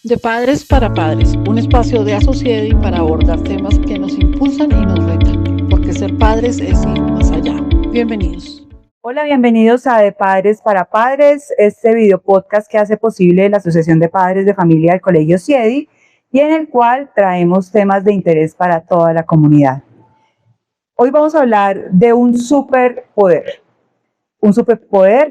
De Padres para Padres, un espacio de Associated para abordar temas que nos impulsan y nos retan, porque ser padres es ir más allá. Bienvenidos. Hola, bienvenidos a De Padres para Padres, este video podcast que hace posible la Asociación de Padres de Familia del Colegio CIEDI y en el cual traemos temas de interés para toda la comunidad. Hoy vamos a hablar de un superpoder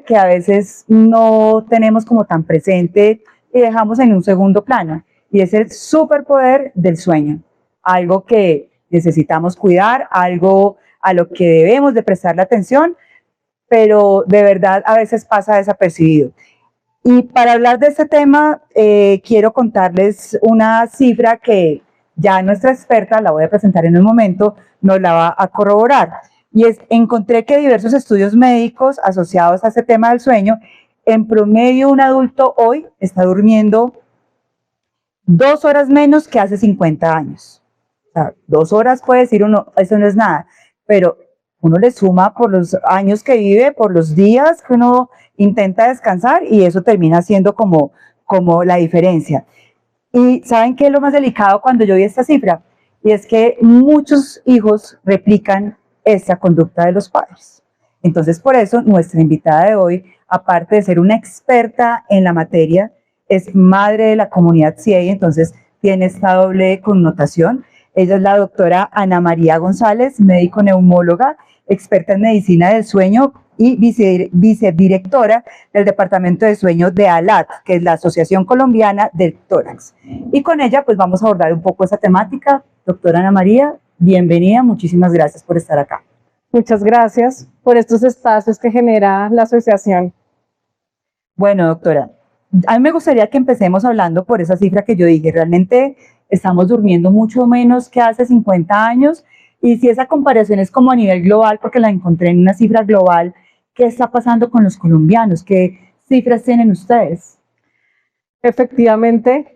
que a veces no tenemos como tan presente y dejamos en un segundo plano, y es el superpoder del sueño, algo que necesitamos cuidar, algo a lo que debemos de prestarle atención, pero de verdad a veces pasa desapercibido. Y para hablar de este tema, quiero contarles una cifra que ya nuestra experta, la voy a presentar en un momento, nos la va a corroborar. Y encontré que diversos estudios médicos asociados a este tema del sueño, en promedio un adulto hoy está durmiendo 2 horas menos que hace 50 años. O sea, 2 horas puede decir uno, eso no es nada, pero uno le suma por los años que vive, por los días que uno intenta descansar, y eso termina siendo como la diferencia. Y ¿saben qué es lo más delicado cuando yo vi esta cifra? Y es que muchos hijos replican esa conducta de los padres. Entonces, por eso, nuestra invitada de hoy, aparte de ser una experta en la materia, es madre de la comunidad CIEDI, entonces tiene esta doble connotación. Ella es la doctora Ana María González, médico neumóloga, experta en medicina del sueño y vicedirectora del Departamento de Sueño de ALAT, que es la Asociación Colombiana del Tórax. Y con ella pues vamos a abordar un poco esa temática. Doctora Ana María, bienvenida, muchísimas gracias por estar acá. Muchas gracias por estos espacios que genera la asociación. Bueno, doctora, a mí me gustaría que empecemos hablando por esa cifra que yo dije. Realmente estamos durmiendo mucho menos que hace 50 años, y si esa comparación es como a nivel global, porque la encontré en una cifra global, ¿qué está pasando con los colombianos? ¿Qué cifras tienen ustedes? Efectivamente,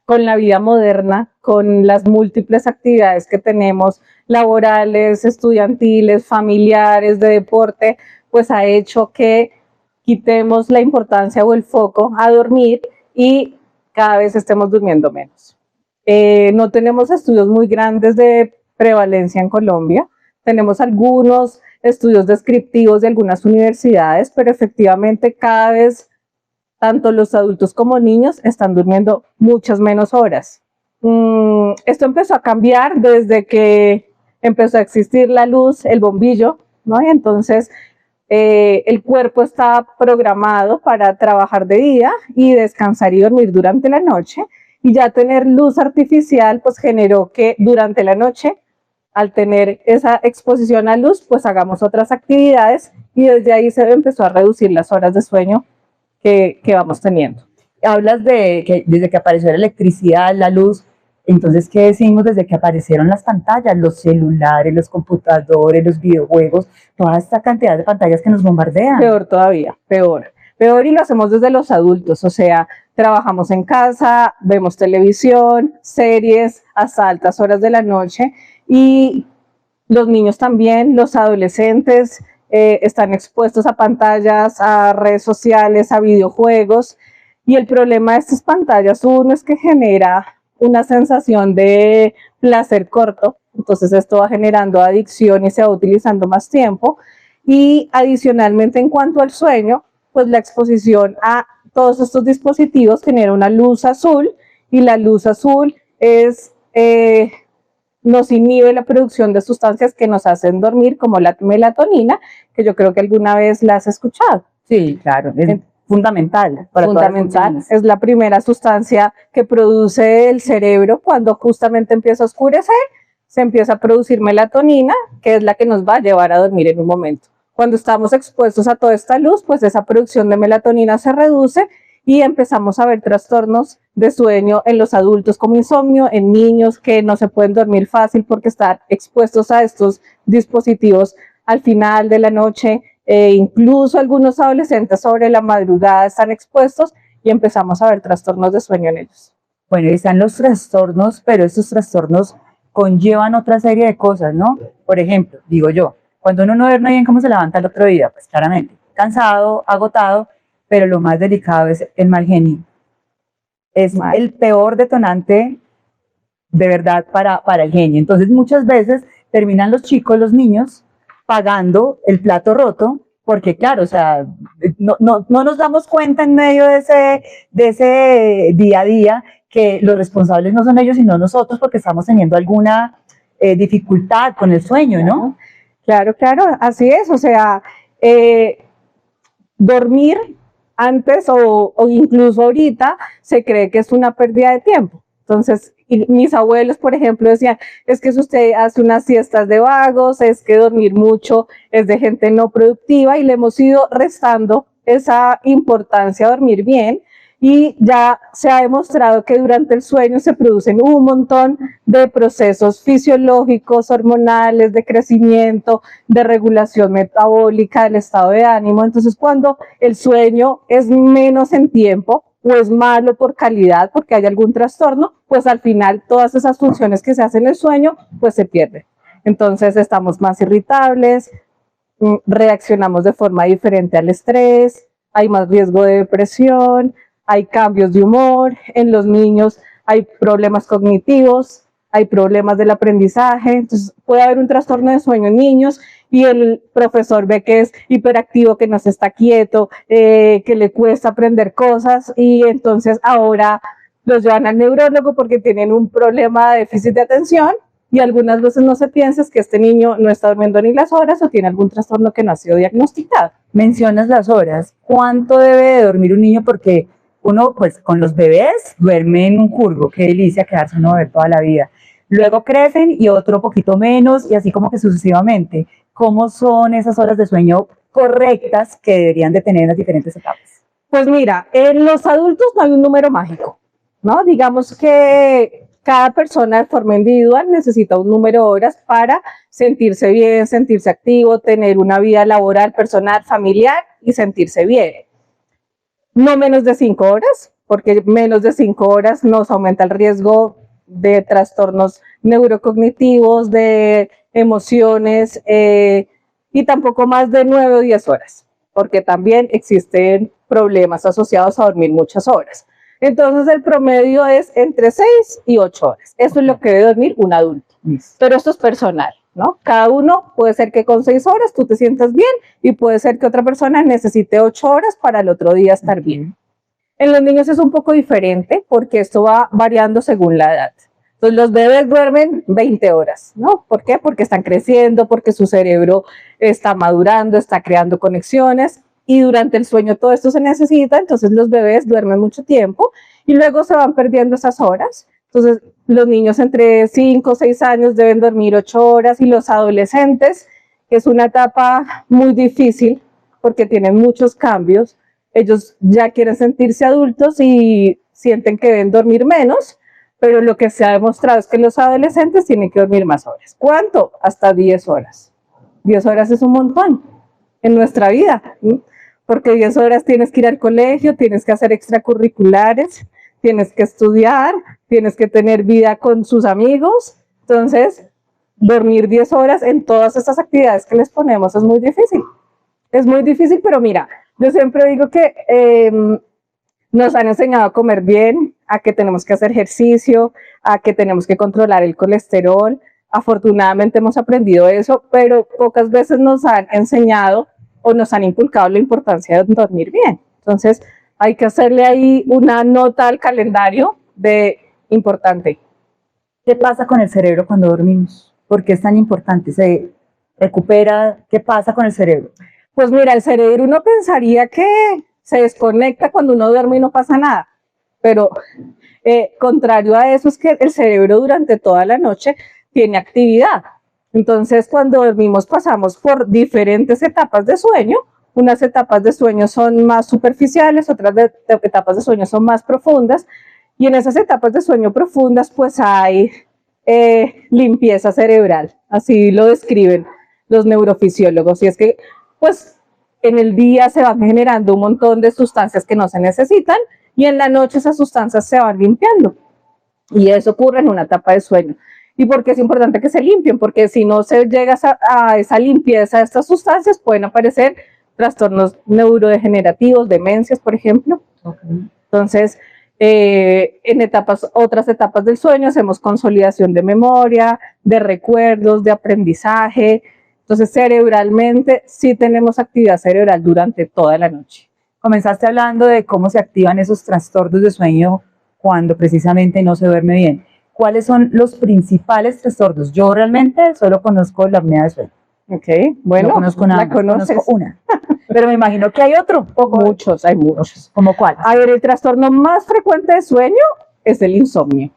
con la vida moderna, con las múltiples actividades que tenemos, laborales, estudiantiles, familiares, de deporte, pues ha hecho que quitemos la importancia o el foco a dormir y cada vez estemos durmiendo menos. No tenemos estudios muy grandes de prevalencia en Colombia, tenemos algunos estudios descriptivos de algunas universidades, pero efectivamente cada vez tanto los adultos como niños están durmiendo muchas menos horas. Esto empezó a cambiar desde que empezó a existir la luz, el bombillo, ¿no? Y entonces el cuerpo está programado para trabajar de día y descansar y dormir durante la noche, y ya tener luz artificial pues generó que durante la noche, al tener esa exposición a luz, pues hagamos otras actividades, y desde ahí se empezó a reducir las horas de sueño que vamos teniendo. Hablas de que desde que apareció la electricidad, la luz, entonces, ¿qué decimos desde que aparecieron las pantallas, los celulares, los computadores, los videojuegos, toda esta cantidad de pantallas que nos bombardean? Peor todavía, peor, y lo hacemos desde los adultos, o sea, trabajamos en casa, vemos televisión, series hasta altas horas de la noche, y los niños también, los adolescentes, están expuestos a pantallas, a redes sociales, a videojuegos, y el problema de estas pantallas, uno, es que genera una sensación de placer corto, entonces esto va generando adicción y se va utilizando más tiempo, y adicionalmente en cuanto al sueño, pues la exposición a todos estos dispositivos genera una luz azul, y la luz azul nos inhibe la producción de sustancias que nos hacen dormir, como la melatonina, que yo creo que alguna vez la has escuchado. Sí, claro, es fundamental. Fundamental, es la primera sustancia que produce el cerebro cuando justamente empieza a oscurecer, se empieza a producir melatonina, que es la que nos va a llevar a dormir en un momento. Cuando estamos expuestos a toda esta luz, pues esa producción de melatonina se reduce y empezamos a ver trastornos de sueño en los adultos como insomnio, en niños que no se pueden dormir fácil porque están expuestos a estos dispositivos al final de la noche, incluso algunos adolescentes sobre la madrugada están expuestos y empezamos a ver trastornos de sueño en ellos. Bueno, están los trastornos, pero estos trastornos conllevan otra serie de cosas, ¿no? Por ejemplo, digo yo, cuando uno no duerme bien, ¿cómo se levanta el otro día? Pues claramente, cansado, agotado, pero lo más delicado es el mal genio. es el peor detonante de verdad para el genio. Entonces muchas veces terminan los chicos, los niños, pagando el plato roto, porque claro, o sea, no nos damos cuenta en medio de ese día a día que los responsables no son ellos sino nosotros, porque estamos teniendo alguna dificultad con el sueño, ¿no? Claro, así es, o sea, dormir antes o incluso ahorita se cree que es una pérdida de tiempo. Entonces, mis abuelos, por ejemplo, decían, es que si usted hace unas siestas de vagos, es que dormir mucho es de gente no productiva, y le hemos ido restando esa importancia a dormir bien, y ya se ha demostrado que durante el sueño se producen un montón de procesos fisiológicos, hormonales, de crecimiento, de regulación metabólica, del estado de ánimo. Entonces, cuando el sueño es menos en tiempo, o es malo por calidad, porque hay algún trastorno, pues al final todas esas funciones que se hacen en el sueño, pues se pierden. Entonces estamos más irritables, reaccionamos de forma diferente al estrés, hay más riesgo de depresión, hay cambios de humor, en los niños hay problemas cognitivos, hay problemas del aprendizaje. Entonces puede haber un trastorno de sueño en niños y el profesor ve que es hiperactivo, que no se está quieto, que le cuesta aprender cosas, y entonces ahora los llevan al neurólogo porque tienen un problema de déficit de atención, y algunas veces no se piensa que este niño no está durmiendo ni las horas o tiene algún trastorno que no ha sido diagnosticado. Mencionas las horas. ¿Cuánto debe de dormir un niño? Porque uno, pues con los bebés, duerme en un curvo. Qué delicia quedarse uno a ver toda la vida. Luego crecen y otro poquito menos, y así como que sucesivamente. ¿Cómo son esas horas de sueño correctas que deberían de tener en las diferentes etapas? Pues mira, en los adultos no hay un número mágico, ¿no? Digamos que cada persona de forma individual necesita un número de horas para sentirse bien, sentirse activo, tener una vida laboral, personal, familiar y sentirse bien. No menos de 5 horas, porque menos de 5 horas nos aumenta el riesgo de trastornos neurocognitivos, de emociones, y tampoco más de 9 o 10 horas, porque también existen problemas asociados a dormir muchas horas. Entonces el promedio es entre 6 y 8 horas. Eso es lo que debe dormir un adulto. Pero esto es personal, ¿no? Cada uno puede ser que con 6 horas tú te sientas bien, y puede ser que otra persona necesite 8 horas para el otro día estar bien. En los niños es un poco diferente porque esto va variando según la edad. Entonces los bebés duermen 20 horas, ¿no? ¿Por qué? Porque están creciendo, porque su cerebro está madurando, está creando conexiones, y durante el sueño todo esto se necesita. Entonces los bebés duermen mucho tiempo y luego se van perdiendo esas horas. Entonces los niños entre 5 o 6 años deben dormir 8 horas, y los adolescentes, que es una etapa muy difícil porque tienen muchos cambios, ellos ya quieren sentirse adultos y sienten que deben dormir menos, pero lo que se ha demostrado es que los adolescentes tienen que dormir más horas. ¿Cuánto? Hasta 10 horas. 10 horas es un montón en nuestra vida, ¿sí? Porque 10 horas tienes que ir al colegio, tienes que hacer extracurriculares, tienes que estudiar, tienes que tener vida con sus amigos. Entonces, dormir 10 horas en todas esas actividades que les ponemos es muy difícil. Es muy difícil, pero mira, yo siempre digo que nos han enseñado a comer bien, a que tenemos que hacer ejercicio, a que tenemos que controlar el colesterol. Afortunadamente hemos aprendido eso, pero pocas veces nos han enseñado o nos han inculcado la importancia de dormir bien. Entonces hay que hacerle ahí una nota al calendario de importante. ¿Qué pasa con el cerebro cuando dormimos? ¿Por qué es tan importante? ¿Se recupera? ¿Qué pasa con el cerebro? Pues mira, el cerebro, uno pensaría que se desconecta cuando uno duerme y no pasa nada, pero contrario a eso es que el cerebro durante toda la noche tiene actividad. Entonces, cuando dormimos pasamos por diferentes etapas de sueño. Unas etapas de sueño son más superficiales, otras etapas de sueño son más profundas, y en esas etapas de sueño profundas pues hay limpieza cerebral, así lo describen los neurofisiólogos, y es que pues en el día se van generando un montón de sustancias que no se necesitan, y en la noche esas sustancias se van limpiando, y eso ocurre en una etapa de sueño. ¿Y por qué es importante que se limpien? Porque si no se llega a esa limpieza de estas sustancias, pueden aparecer trastornos neurodegenerativos, demencias, por ejemplo. Okay. Entonces, En otras etapas del sueño hacemos consolidación de memoria, de recuerdos, de aprendizaje. Entonces, cerebralmente sí tenemos actividad cerebral durante toda la noche. Comenzaste hablando de cómo se activan esos trastornos de sueño cuando precisamente no se duerme bien. ¿Cuáles son los principales trastornos? Yo realmente solo conozco la apnea de sueño. Ok, bueno, no conozco nada, ¿la conoces? Conozco una. Pero me imagino que hay otro. Muchos, hay muchos. ¿Cómo cuál? A ver, el trastorno más frecuente de sueño es el insomnio.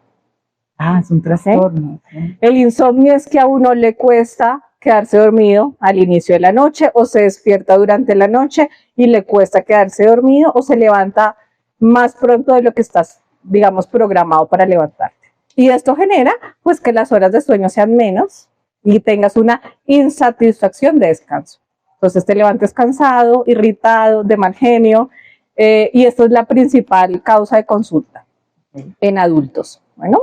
Ah, es un trastorno. ¿Sí? El insomnio es que a uno le cuesta quedarse dormido al inicio de la noche o se despierta durante la noche y le cuesta quedarse dormido o se levanta más pronto de lo que estás, digamos, programado para levantarte. Y esto genera, pues, que las horas de sueño sean menos y tengas una insatisfacción de descanso. Entonces te levantes cansado, irritado, de mal genio, y esto es la principal causa de consulta en adultos. Bueno,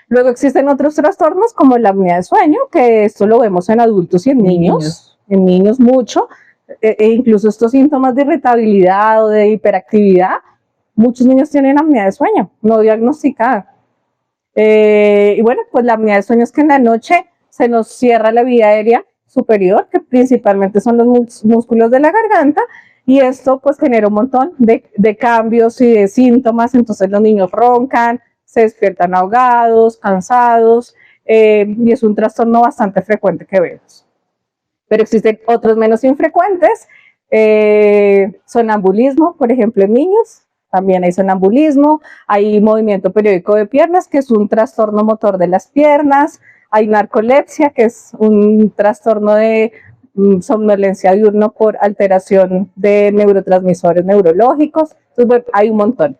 luego existen otros trastornos como la apnea de sueño, que esto lo vemos en adultos y en niños mucho, e incluso estos síntomas de irritabilidad o de hiperactividad, muchos niños tienen apnea de sueño, no diagnosticada. Y bueno, pues la apnea de sueño es que en la noche se nos cierra la vía aérea superior, que principalmente son los músculos de la garganta, y esto pues genera un montón de cambios y de síntomas. Entonces los niños roncan, se despiertan ahogados, cansados, y es un trastorno bastante frecuente que vemos. Pero existen otros menos infrecuentes, sonambulismo, por ejemplo, en niños. También hay sonambulismo, hay movimiento periódico de piernas, que es un trastorno motor de las piernas. Hay narcolepsia, que es un trastorno de somnolencia diurno por alteración de neurotransmisores neurológicos. Entonces, bueno, hay un montón.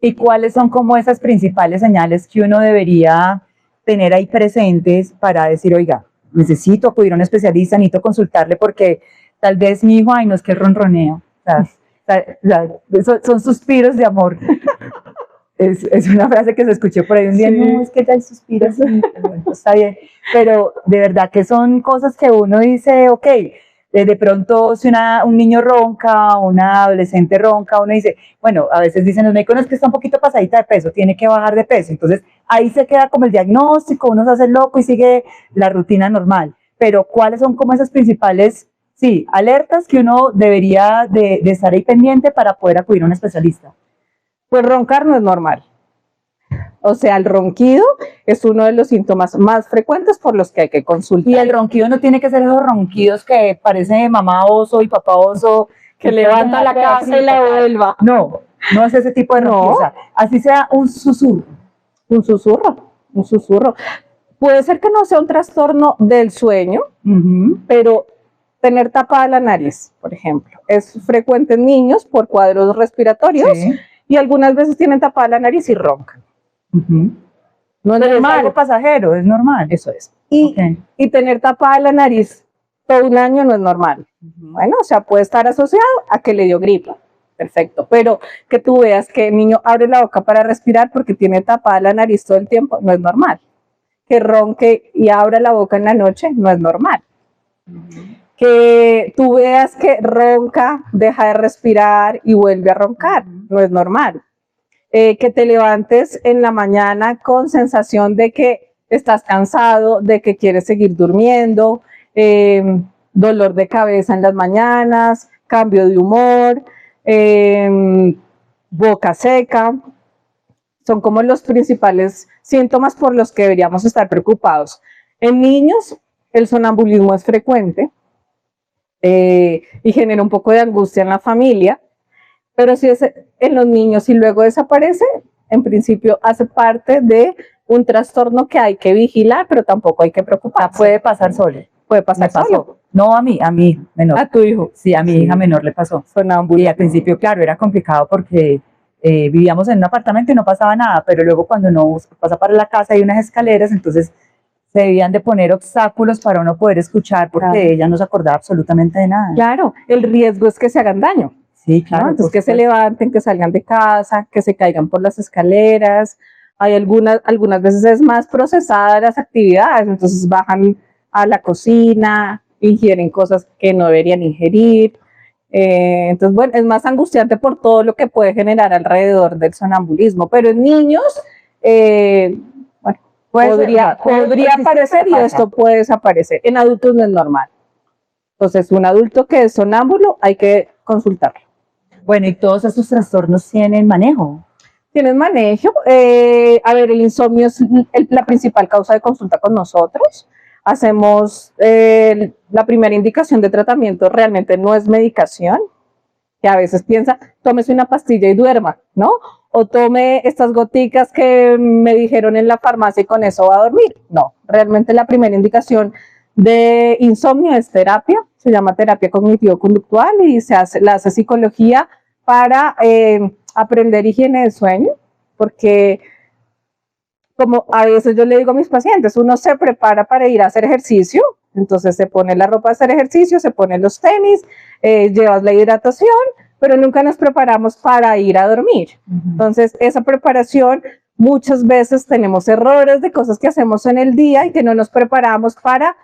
¿Y cuáles son como esas principales señales que uno debería tener ahí presentes para decir, oiga, necesito acudir a un especialista, necesito consultarle porque tal vez mi hijo, ay, no es que ronroneo? Son suspiros de amor. Es una frase que se escuchó por ahí un día, sí. No, es que ya hay suspiros, sí, bueno, está bien, pero de verdad que son cosas que uno dice, ok, de pronto si un niño ronca, una adolescente ronca, uno dice, bueno, a veces dicen los médicos, no, es que está un poquito pasadita de peso, tiene que bajar de peso, entonces ahí se queda como el diagnóstico, uno se hace loco y sigue la rutina normal, pero ¿cuáles son como esas principales, sí, alertas que uno debería de estar ahí pendiente para poder acudir a un especialista? Pues roncar no es normal. O sea, el ronquido es uno de los síntomas más frecuentes por los que hay que consultar. Y el ronquido no tiene que ser esos ronquidos que parece mamá oso y papá oso, que levanta la cabeza y la vuelva. No, no es ese tipo de ronquido. No. O sea, así sea un susurro. Un susurro. Puede ser que no sea un trastorno del sueño, pero tener tapada la nariz, por ejemplo, es frecuente en niños por cuadros respiratorios. Sí. Y algunas veces tienen tapada la nariz y roncan. No es normal. Es algo pasajero, es normal. Eso es. Y tener tapada la nariz todo un año no es normal. Bueno, o sea, puede estar asociado a que le dio gripa. Perfecto. Pero que tú veas que el niño abre la boca para respirar porque tiene tapada la nariz todo el tiempo, no es normal. Que ronque y abra la boca en la noche, no es normal. Que tú veas que ronca, deja de respirar y vuelve a roncar, no es normal. Que te levantes en la mañana con sensación de que estás cansado, de que quieres seguir durmiendo, dolor de cabeza en las mañanas, cambio de humor, boca seca, son como los principales síntomas por los que deberíamos estar preocupados. En niños, el sonambulismo es frecuente. Y genera un poco de angustia en la familia, pero si es en los niños y luego desaparece, en principio hace parte de un trastorno que hay que vigilar, pero tampoco hay que preocuparse. Puede pasar solo. Puede pasar solo. No a mí menor. ¿A tu hijo? Sí, a mi hija menor le pasó. Y al principio, claro, era complicado porque vivíamos en un apartamento y no pasaba nada, pero luego cuando uno pasa para la casa hay unas escaleras, entonces se debían de poner obstáculos para uno poder escuchar porque ella no se acordaba absolutamente de nada. Claro, el riesgo es que se hagan daño. Sí, claro. ¿No? Entonces que se levanten, que salgan de casa, que se caigan por las escaleras. Hay algunas veces es más procesada las actividades, entonces bajan a la cocina, ingieren cosas que no deberían ingerir. Entonces, bueno, es más angustiante por todo lo que puede generar alrededor del sonambulismo, pero en niños, bueno, podría aparecer y esto puede desaparecer. En adultos no es normal. Entonces, un adulto que es sonámbulo hay que consultarlo. Bueno, ¿y todos estos trastornos tienen manejo? ¿Tienen manejo? A ver, el insomnio es la principal causa de consulta con nosotros. Hacemos la primera indicación de tratamiento, realmente no es medicación, que a veces piensa, tómese una pastilla y duerma, ¿no? O tome estas goticas que me dijeron en la farmacia y con eso va a dormir. No, realmente la primera indicación de insomnio es terapia, se llama terapia cognitivo-conductual y la hace psicología para aprender higiene del sueño, porque como a veces yo le digo a mis pacientes, uno se prepara para ir a hacer ejercicio, entonces se pone la ropa de hacer ejercicio, se pone los tenis, llevas la hidratación, pero nunca nos preparamos para ir a dormir. Entonces esa preparación, muchas veces tenemos errores de cosas que hacemos en el día y que no nos preparamos para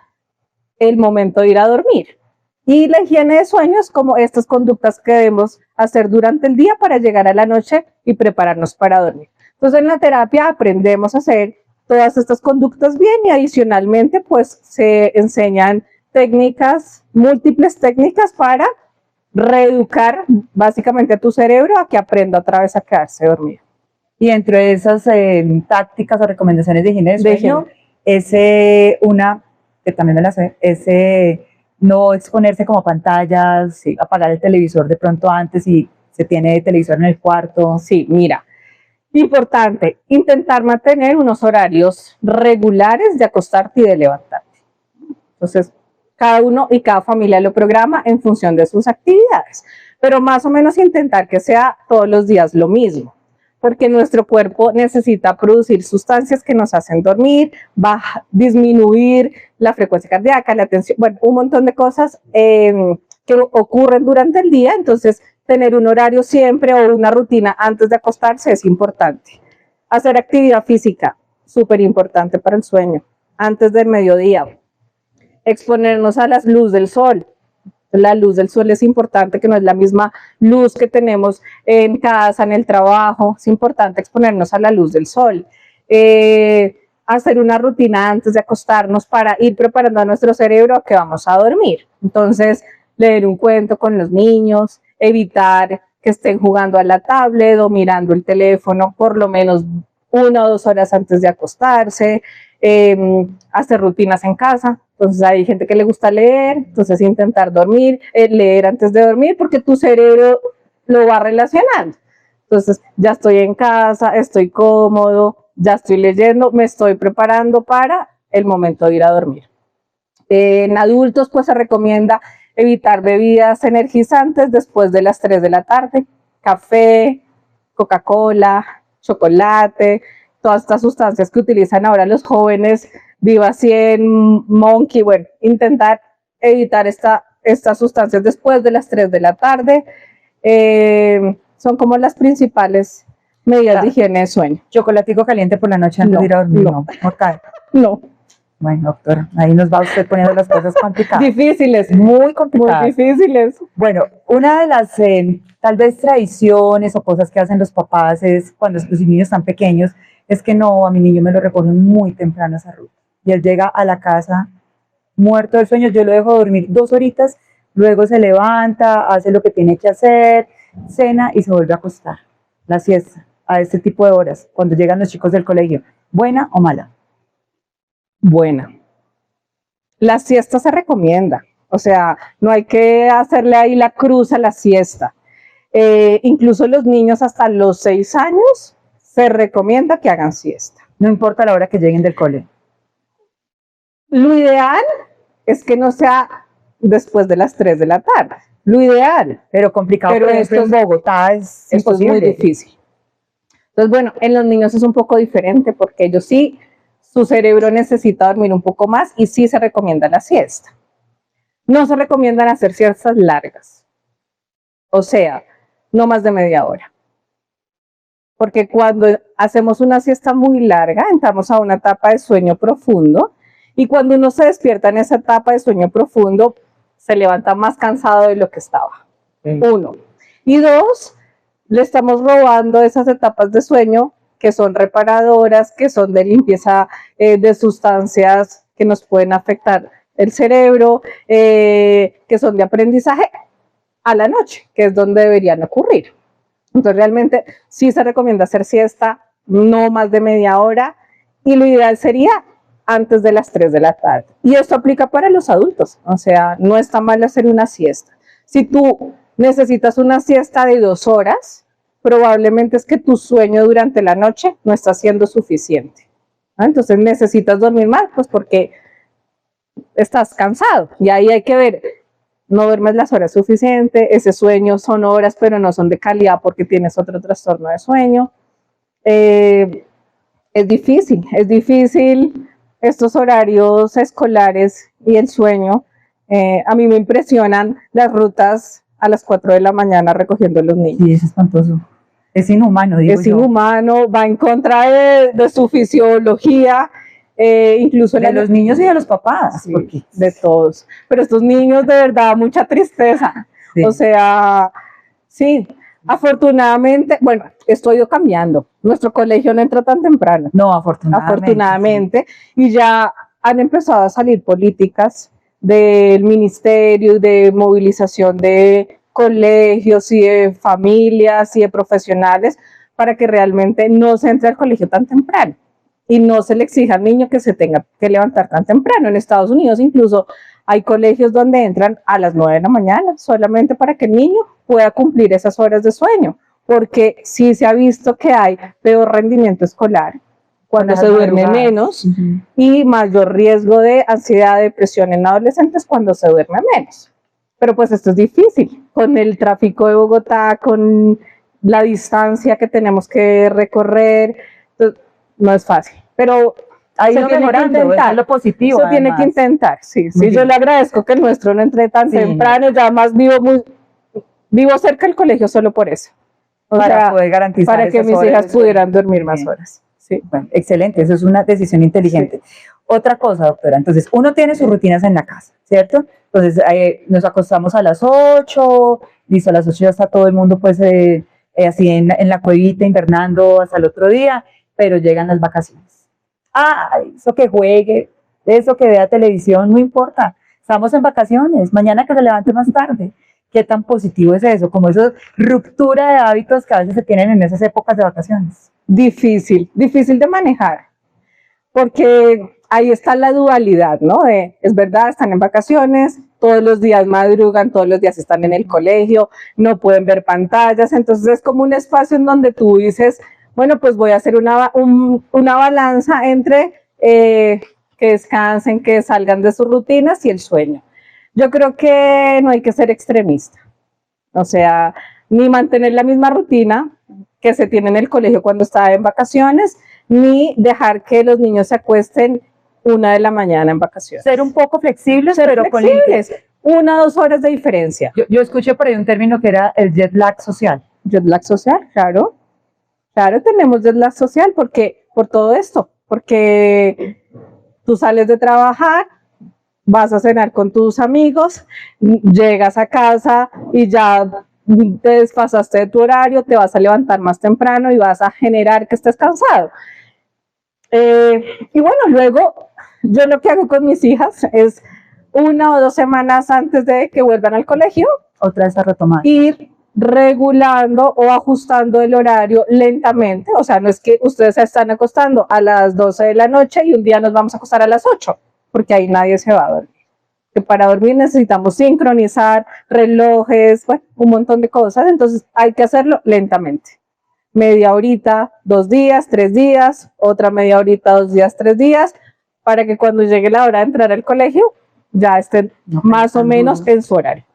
el momento de ir a dormir. Y la higiene de sueño es como estas conductas que debemos hacer durante el día para llegar a la noche y prepararnos para dormir. Entonces en la terapia aprendemos a hacer todas estas conductas bien y adicionalmente pues se enseñan técnicas, múltiples técnicas para reeducar básicamente a tu cerebro a que aprenda otra vez a quedarse dormido. Y dentro de esas tácticas o recomendaciones de higiene de sueño, una que también me la sé, no exponerse como a pantallas, sí, apagar el televisor de pronto antes si se tiene televisor en el cuarto. Sí, mira, importante, intentar mantener unos horarios regulares de acostarte y de levantarte. Entonces, cada uno y cada familia lo programa en función de sus actividades, pero más o menos intentar que sea todos los días lo mismo, porque nuestro cuerpo necesita producir sustancias que nos hacen dormir, disminuir la frecuencia cardíaca, la tensión, bueno, un montón de cosas que ocurren durante el día. Entonces tener un horario siempre o una rutina antes de acostarse es importante. Hacer actividad física, súper importante para el sueño, antes del mediodía. Exponernos a la luz del sol. La luz del sol es importante, que no es la misma luz que tenemos en casa, en el trabajo. Es importante exponernos a la luz del sol. Hacer una rutina antes de acostarnos para ir preparando a nuestro cerebro a que vamos a dormir. Entonces, leer un cuento con los niños, evitar que estén jugando a la tablet o mirando el teléfono por lo menos 1 o 2 horas antes de acostarse, hacer rutinas en casa. Entonces hay gente que le gusta leer, entonces intentar leer antes de dormir porque tu cerebro lo va relacionando. Entonces ya estoy en casa, estoy cómodo, ya estoy leyendo, me estoy preparando para el momento de ir a dormir. En adultos pues se recomienda evitar bebidas energizantes después de las 3 de la tarde, café, Coca-Cola, chocolate, todas estas sustancias que utilizan ahora los jóvenes, Viva 100, Monkey, bueno, intentar evitar estas sustancias después de las 3 de la tarde. Son como las principales medidas de higiene de sueño. ¿Chocolatico caliente por la noche antes de ir a dormir? No. Bueno, doctora, ahí nos va usted poniendo las cosas complicadas. Difíciles. Muy complicadas. Muy difíciles. Bueno, una de las tal vez tradiciones o cosas que hacen los papás es cuando los niños están pequeños, es que no, a mi niño me lo reponen muy temprano esa ruta. Y él llega a la casa muerto del sueño, yo lo dejo dormir 2 horitas, luego se levanta, hace lo que tiene que hacer, cena y se vuelve a acostar. La siesta, a este tipo de horas, cuando llegan los chicos del colegio. ¿Buena o mala? Buena. La siesta se recomienda, o sea, no hay que hacerle ahí la cruz a la siesta. Incluso los niños hasta los 6 años se recomienda que hagan siesta. No importa la hora que lleguen del cole. Lo ideal es que no sea después de las 3 de la tarde. Lo ideal. Pero complicado, pero por ejemplo, en Bogotá es imposible. Es muy difícil. Entonces, bueno, en los niños es un poco diferente porque ellos sí, su cerebro necesita dormir un poco más y sí se recomienda la siesta. No se recomiendan hacer siestas largas. O sea, no más de media hora. Porque cuando hacemos una siesta muy larga, entramos a una etapa de sueño profundo y cuando uno se despierta en esa etapa de sueño profundo, se levanta más cansado de lo que estaba. Uno. Y dos, le estamos robando esas etapas de sueño que son reparadoras, que son de limpieza de sustancias que nos pueden afectar el cerebro, que son de aprendizaje a la noche, que es donde deberían ocurrir. Entonces realmente sí se recomienda hacer siesta, no más de media hora, y lo ideal sería antes de las 3 de la tarde. Y esto aplica para los adultos, o sea, no está mal hacer una siesta. Si tú necesitas una siesta de 2 horas, probablemente es que tu sueño durante la noche no está siendo suficiente. Entonces necesitas dormir más, pues porque estás cansado. Y ahí hay que ver, no duermes las horas suficientes, ese sueño son horas, pero no son de calidad porque tienes otro trastorno de sueño. Es difícil estos horarios escolares y el sueño. A mí me impresionan las rutas a las 4 de la mañana recogiendo a los niños. Sí, es espantoso. Es inhumano, digo yo. Es inhumano, va en contra de su fisiología, incluso de los niños y de los papás. Sí, porque... de todos. Pero estos niños, de verdad, mucha tristeza. Sí. O sea, sí, afortunadamente, bueno, esto ha ido cambiando. Nuestro colegio no entra tan temprano. No, afortunadamente. Sí. Y ya han empezado a salir políticas del ministerio de movilización de colegios y de familias y de profesionales para que realmente no se entre al colegio tan temprano y no se le exija al niño que se tenga que levantar tan temprano. En Estados Unidos incluso hay colegios donde entran a las 9 de la mañana solamente para que el niño pueda cumplir esas horas de sueño, porque sí se ha visto que hay peor rendimiento escolar cuando se duerme menos y mayor riesgo de ansiedad, depresión en adolescentes cuando se duerme menos. Pero pues esto es difícil, con el tráfico de Bogotá, con la distancia que tenemos que recorrer, no es fácil. Pero ahí se tiene que intentar, lo positivo. Se tiene que intentar, sí. Yo le agradezco que el nuestro no entre tan temprano, ya más vivo cerca del colegio solo por eso. Para poder garantizar para que mis hijas pudieran dormir más horas. Sí. Bueno, excelente, eso es una decisión inteligente. Sí. Otra cosa, doctora, entonces uno tiene sus rutinas en la casa, ¿cierto? Entonces nos acostamos a las 8, listo, a las 8 ya está todo el mundo pues así en la cuevita invernando hasta el otro día, pero llegan las vacaciones. Eso que juegue, eso que vea televisión, no importa, estamos en vacaciones, mañana que se levante más tarde. ¿Qué tan positivo es eso? Como esa ruptura de hábitos que a veces se tienen en esas épocas de vacaciones. Difícil de manejar, porque ahí está la dualidad, ¿no? Es verdad, están en vacaciones, todos los días madrugan, todos los días están en el colegio, no pueden ver pantallas, entonces es como un espacio en donde tú dices, bueno, pues voy a hacer una balanza entre que descansen, que salgan de sus rutinas y el sueño. Yo creo que no hay que ser extremista, o sea, ni mantener la misma rutina que se tiene en el colegio cuando está en vacaciones, ni dejar que los niños se acuesten 1 de la mañana en vacaciones. Ser un poco flexibles, pero flexibles. 1 o 2 horas de diferencia. Yo escuché por ahí un término que era el jet lag social. Jet lag social, claro. Claro, tenemos jet lag social por todo esto, porque tú sales de trabajar, vas a cenar con tus amigos, llegas a casa y ya te desfasaste de tu horario, te vas a levantar más temprano y vas a generar que estés cansado. Y bueno, luego yo lo que hago con mis hijas es 1 o 2 semanas antes de que vuelvan al colegio, otra vez a retomar, ir regulando o ajustando el horario lentamente. O sea, no es que ustedes se están acostando a las 12 de la noche y un día nos vamos a acostar a las 8, porque ahí nadie se va a dormir. Que para dormir necesitamos sincronizar relojes, bueno, un montón de cosas, entonces hay que hacerlo lentamente. Media horita, 2 días, 3 días, otra media horita, 2 días, 3 días, para que cuando llegue la hora de entrar al colegio ya estén más o menos en su horario.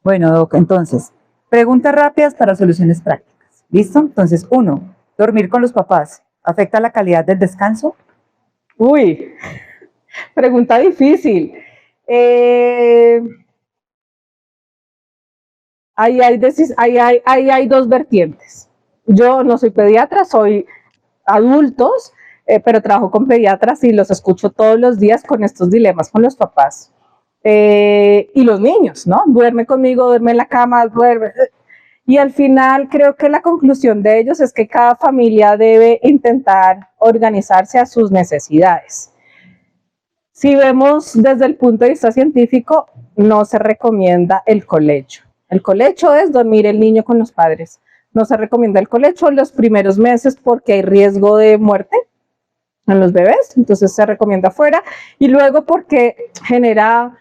Bueno, Doc, entonces, preguntas rápidas para soluciones prácticas. ¿Listo? Entonces, 1, dormir con los papás, ¿afecta la calidad del descanso? Uy, pregunta difícil. Ahí hay 2 vertientes. Yo no soy pediatra, soy adultos, pero trabajo con pediatras y los escucho todos los días con estos dilemas con los papás. Y los niños, ¿no? Duerme conmigo, duerme en la cama, duerme. Y al final creo que la conclusión de ellos es que cada familia debe intentar organizarse a sus necesidades. Si vemos desde el punto de vista científico, no se recomienda el colecho. El colecho es dormir el niño con los padres. No se recomienda el colecho en los primeros meses porque hay riesgo de muerte en los bebés, entonces se recomienda fuera. Y luego porque genera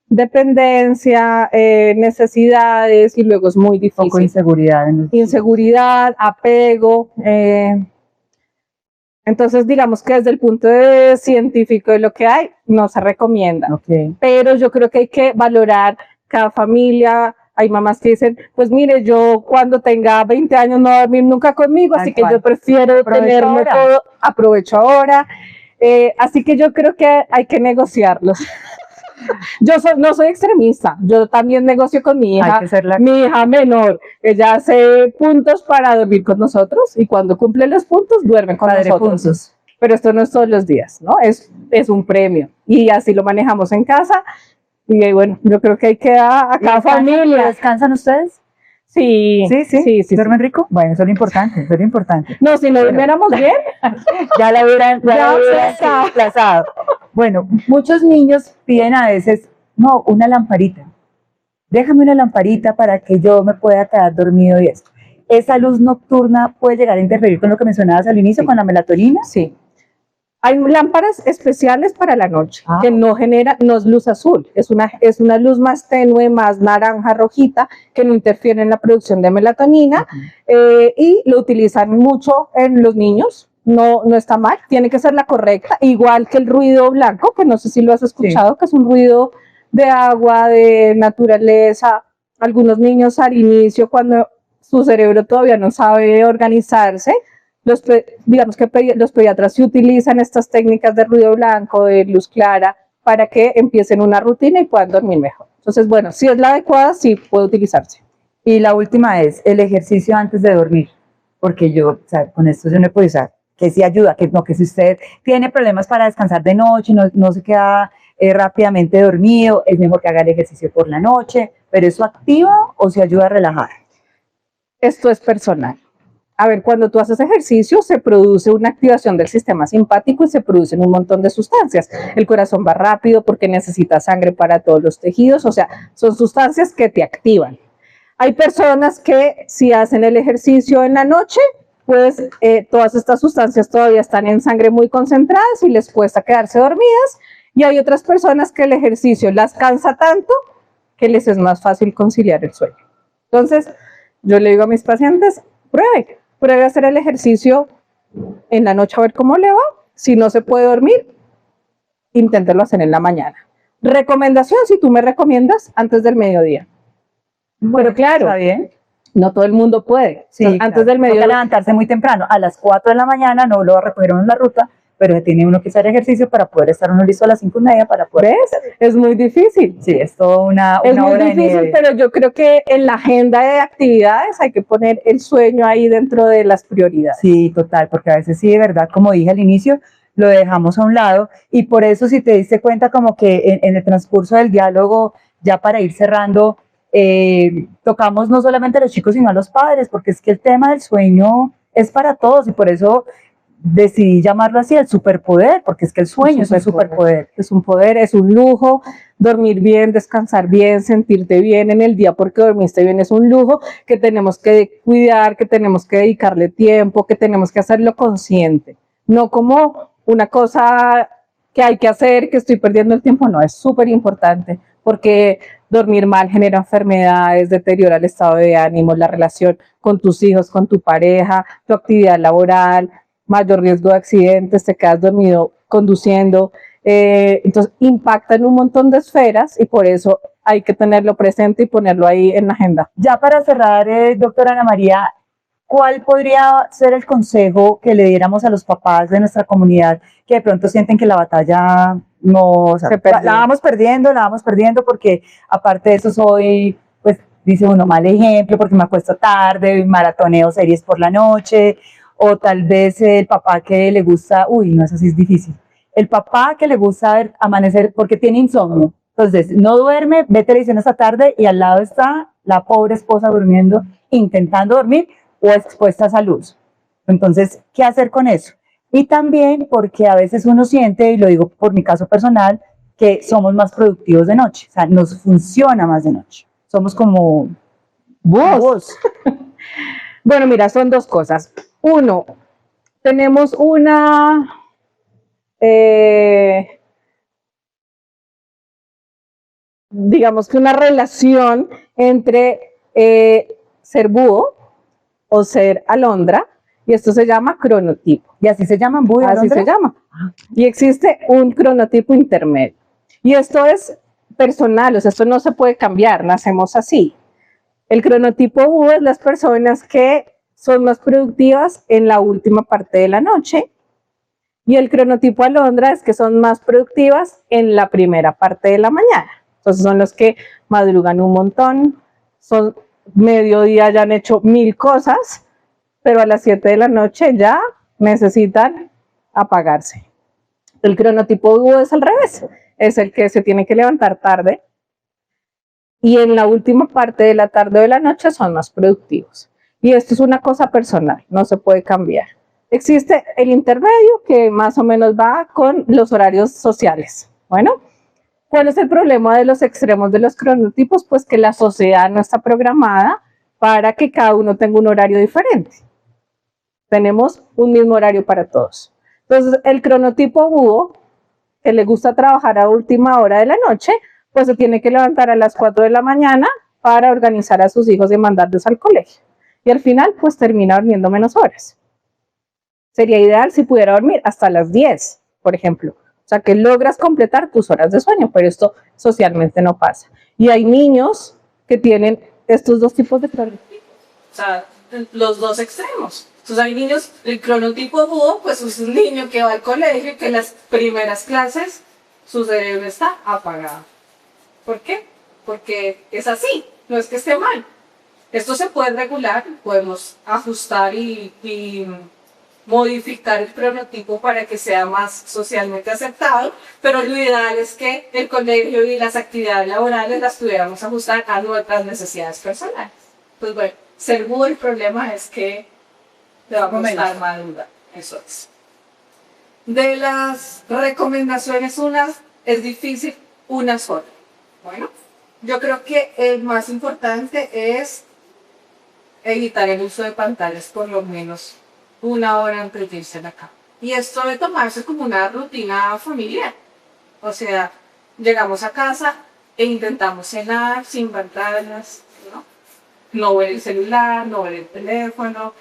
dependencia, necesidades, y luego es muy difícil. Poco inseguridad. Inseguridad, apego. Entonces, digamos que desde el punto de científico de lo que hay, no se recomienda. Okay. Pero yo creo que hay que valorar cada familia. Hay mamás que dicen, pues mire, yo cuando tenga 20 años no voy a dormir nunca conmigo, así que yo prefiero tenerme todo, aprovecho ahora. Así que yo creo que hay que negociarlos. No soy extremista, yo también negocio con mi hija, mi hija menor, ella hace puntos para dormir con nosotros y cuando cumple los puntos duerme con nosotros. Puntos. Pero esto no es todos los días, ¿no? Es un premio y así lo manejamos en casa y bueno, yo creo que hay que dar a cada familia. ¿Descansan ustedes? Sí. ¿Duermen rico? Bueno, eso es lo importante, eso es lo importante. No, si no durmiéramos bien, ya la hubieran desplazado. Bueno, muchos niños piden a veces, no, una lamparita. Déjame una lamparita para que yo me pueda quedar dormido y esto. ¿Esa luz nocturna puede llegar a interferir con lo que mencionabas al inicio, con la melatonina? Sí. Hay lámparas especiales para la noche, que no es luz azul, es una luz más tenue, más naranja, rojita, que no interfiere en la producción de melatonina, y lo utilizan mucho en los niños. No está mal, tiene que ser la correcta, igual que el ruido blanco, que no sé si lo has escuchado, que es un ruido de agua, de naturaleza. Algunos niños al inicio, cuando su cerebro todavía no sabe organizarse, digamos que los pediatras sí utilizan estas técnicas de ruido blanco, de luz clara, para que empiecen una rutina y puedan dormir mejor. Entonces, bueno, si es la adecuada, sí puede utilizarse. Y la última es el ejercicio antes de dormir, porque yo, con esto yo no puedo usar, que sí ayuda, que si usted tiene problemas para descansar de noche, no se queda rápidamente dormido, es mejor que haga el ejercicio por la noche, pero ¿eso activa o se ayuda a relajar? Esto es personal. A ver, cuando tú haces ejercicio se produce una activación del sistema simpático y se producen un montón de sustancias. El corazón va rápido porque necesita sangre para todos los tejidos, o sea, son sustancias que te activan. Hay personas que si hacen el ejercicio en la noche, pues todas estas sustancias todavía están en sangre muy concentradas y les cuesta quedarse dormidas, y hay otras personas que el ejercicio las cansa tanto que les es más fácil conciliar el sueño. Entonces, yo le digo a mis pacientes, pruebe a hacer el ejercicio en la noche a ver cómo le va. Si no se puede dormir, inténtelo hacer en la mañana. Recomendación, si tú me recomiendas, antes del mediodía. Bueno, claro. Está bien. No todo el mundo puede. Sí, antes claro. del mediodía. Toca levantarse muy temprano, a las 4 de la mañana, no lo va a recoger uno en la ruta, pero tiene uno que hacer ejercicio para poder estar uno listo a las 5:30 para poder. ¿Ves? Es muy difícil. Sí, es todo una es muy hora difícil, pero yo creo que en la agenda de actividades hay que poner el sueño ahí dentro de las prioridades. Sí, total, porque a veces sí, de verdad, como dije al inicio, lo dejamos a un lado, y por eso, si te diste cuenta, como que en el transcurso del diálogo, ya para ir cerrando, tocamos no solamente a los chicos, sino a los padres, porque es que el tema del sueño es para todos, y por eso decidí llamarlo así, el superpoder, porque es que el sueño es un superpoder. Es un poder, es un lujo. Dormir bien, descansar bien, sentirte bien en el día porque dormiste bien es un lujo que tenemos que cuidar, que tenemos que dedicarle tiempo, que tenemos que hacerlo consciente, no como una cosa que hay que hacer, que estoy perdiendo el tiempo. No, es súper importante, porque dormir mal genera enfermedades, deteriora el estado de ánimo, la relación con tus hijos, con tu pareja, tu actividad laboral, mayor riesgo de accidentes, te quedas dormido conduciendo, entonces impacta en un montón de esferas, y por eso hay que tenerlo presente y ponerlo ahí en la agenda. Ya para cerrar, doctora Ana María, ¿cuál podría ser el consejo que le diéramos a los papás de nuestra comunidad que de pronto sienten que la batalla la vamos perdiendo, porque aparte de eso soy, pues dice uno, mal ejemplo porque me acuesto tarde, maratoneo series por la noche, o tal vez el papá que le gusta, no, eso sí es difícil, el papá que le gusta amanecer porque tiene insomnio, Entonces, no duerme, ve televisión hasta tarde y al lado está la pobre esposa durmiendo, intentando dormir o expuesta a luz. Entonces, ¿qué hacer con eso? Y también porque a veces uno siente, y lo digo por mi caso personal, que somos más productivos de noche, o sea, nos funciona más de noche. Somos como búhos. Bueno, mira, son dos cosas. Uno, tenemos digamos que una relación entre ser búho o ser alondra, y esto se llama cronotipo. Y así se llaman búho y Así alondra. se llama. Y existe un cronotipo intermedio. Y esto es personal, o sea, esto no se puede cambiar, nacemos así. El cronotipo búho es las personas que son más productivas en la última parte de la noche, y el cronotipo alondra es que son más productivas en la primera parte de la mañana. Entonces son los que madrugan un montón, son mediodía, ya han hecho 1000 cosas, pero a las 7 de la noche ya necesitan apagarse. El cronotipo búho es al revés, es el que se tiene que levantar tarde y en la última parte de la tarde o de la noche son más productivos. Y esto es una cosa personal, no se puede cambiar. Existe el intermedio que más o menos va con los horarios sociales. Bueno, ¿cuál es el problema de los extremos de los cronotipos? Pues que la sociedad no está programada para que cada uno tenga un horario diferente. Tenemos un mismo horario para todos. Entonces, el cronotipo búho, que le gusta trabajar a última hora de la noche, pues se tiene que levantar a las 4 de la mañana para organizar a sus hijos y mandarlos al colegio. Y al final, pues termina durmiendo menos horas. Sería ideal si pudiera dormir hasta las 10, por ejemplo. O sea, que logras completar tus horas de sueño, pero esto socialmente no pasa. Y hay niños que tienen estos dos tipos de cronotipos, o sea, los dos extremos. Entonces hay niños, el cronotipo búho, pues es un niño que va al colegio y que en las primeras clases su cerebro está apagado. ¿Por qué? Porque es así, no es que esté mal. Esto se puede regular, podemos ajustar y modificar el cronotipo para que sea más socialmente aceptado, pero lo ideal es que el colegio y las actividades laborales las pudiéramos ajustar a nuestras necesidades personales. Pues bueno, ser búho, el problema es que le va a costar madura, eso es. De las recomendaciones, es difícil, una sola. Bueno, yo creo que el más importante es evitar el uso de pantallas por lo menos 1 hora antes de irse a la cama. Y esto debe tomarse como una rutina familiar. O sea, llegamos a casa e intentamos cenar sin pantallas, ¿no? No ver el celular, no ver el teléfono.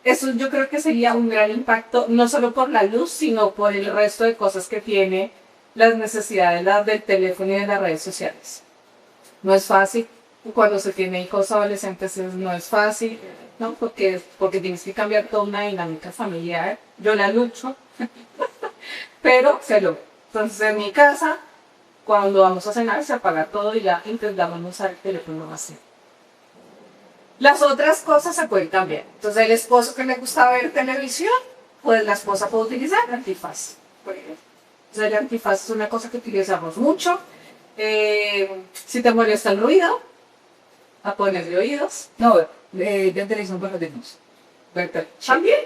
Eso yo creo que sería un gran impacto, no solo por la luz, sino por el resto de cosas que tiene las necesidades del teléfono y de las redes sociales. No es fácil. Cuando se tiene hijos adolescentes no es fácil, ¿no? Porque tienes que cambiar toda una dinámica familiar. Yo la lucho, pero se logra. Entonces en mi casa, cuando vamos a cenar, se apaga todo y ya intentamos no usar el teléfono así. Las otras cosas se pueden cambiar. Entonces el esposo que le gusta ver televisión, pues la esposa puede utilizar el antifaz, por ejemplo. Entonces el antifaz es una cosa que utilizamos mucho. Si te molesta el ruido, a ponerle oídos. No, de televisión por los demás. También.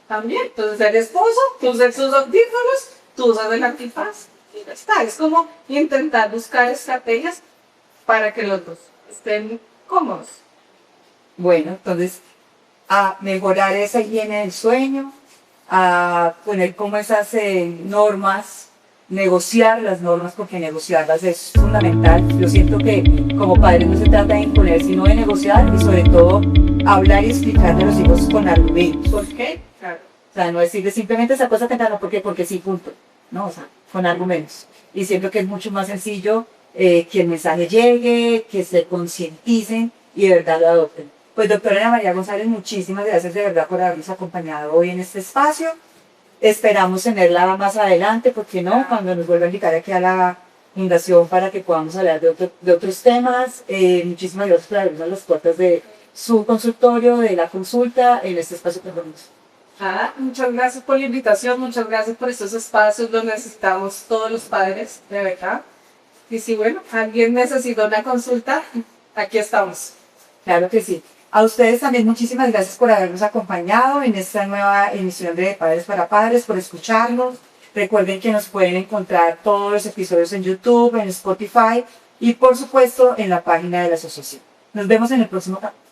Entonces el esposo, tú usas tus audífonos, tú usas el antifaz y ya está. Es como intentar buscar estrategias para que los dos estén cómodos. Bueno, entonces, a mejorar esa higiene del sueño, a poner como esas normas, negociar las normas, porque negociarlas es fundamental. Yo siento que como padres no se trata de imponer, sino de negociar y sobre todo hablar y explicarle a los hijos con argumentos. ¿Por qué? Claro. O sea, no decirle simplemente esa cosa temprano, ¿por qué? Porque sí, punto. No, o sea, con argumentos. Y siento que es mucho más sencillo que el mensaje llegue, que se concienticen y de verdad lo adopten. Pues doctora Ana María González, muchísimas gracias de verdad por habernos acompañado hoy en este espacio. Esperamos tenerla más adelante, ¿por qué no? Cuando nos vuelva a invitar aquí a la fundación para que podamos hablar de otros temas. Muchísimas gracias por abrirnos las puertas de su consultorio, de la consulta en este espacio que tenemos. Muchas gracias por la invitación, muchas gracias por estos espacios, los necesitamos todos los padres, de verdad. Y si, bueno, alguien necesita una consulta, aquí estamos. Claro que sí. A ustedes también muchísimas gracias por habernos acompañado en esta nueva emisión de Padres para Padres, por escucharnos. Recuerden que nos pueden encontrar todos los episodios en YouTube, en Spotify y por supuesto en la página de la asociación. Nos vemos en el próximo capítulo.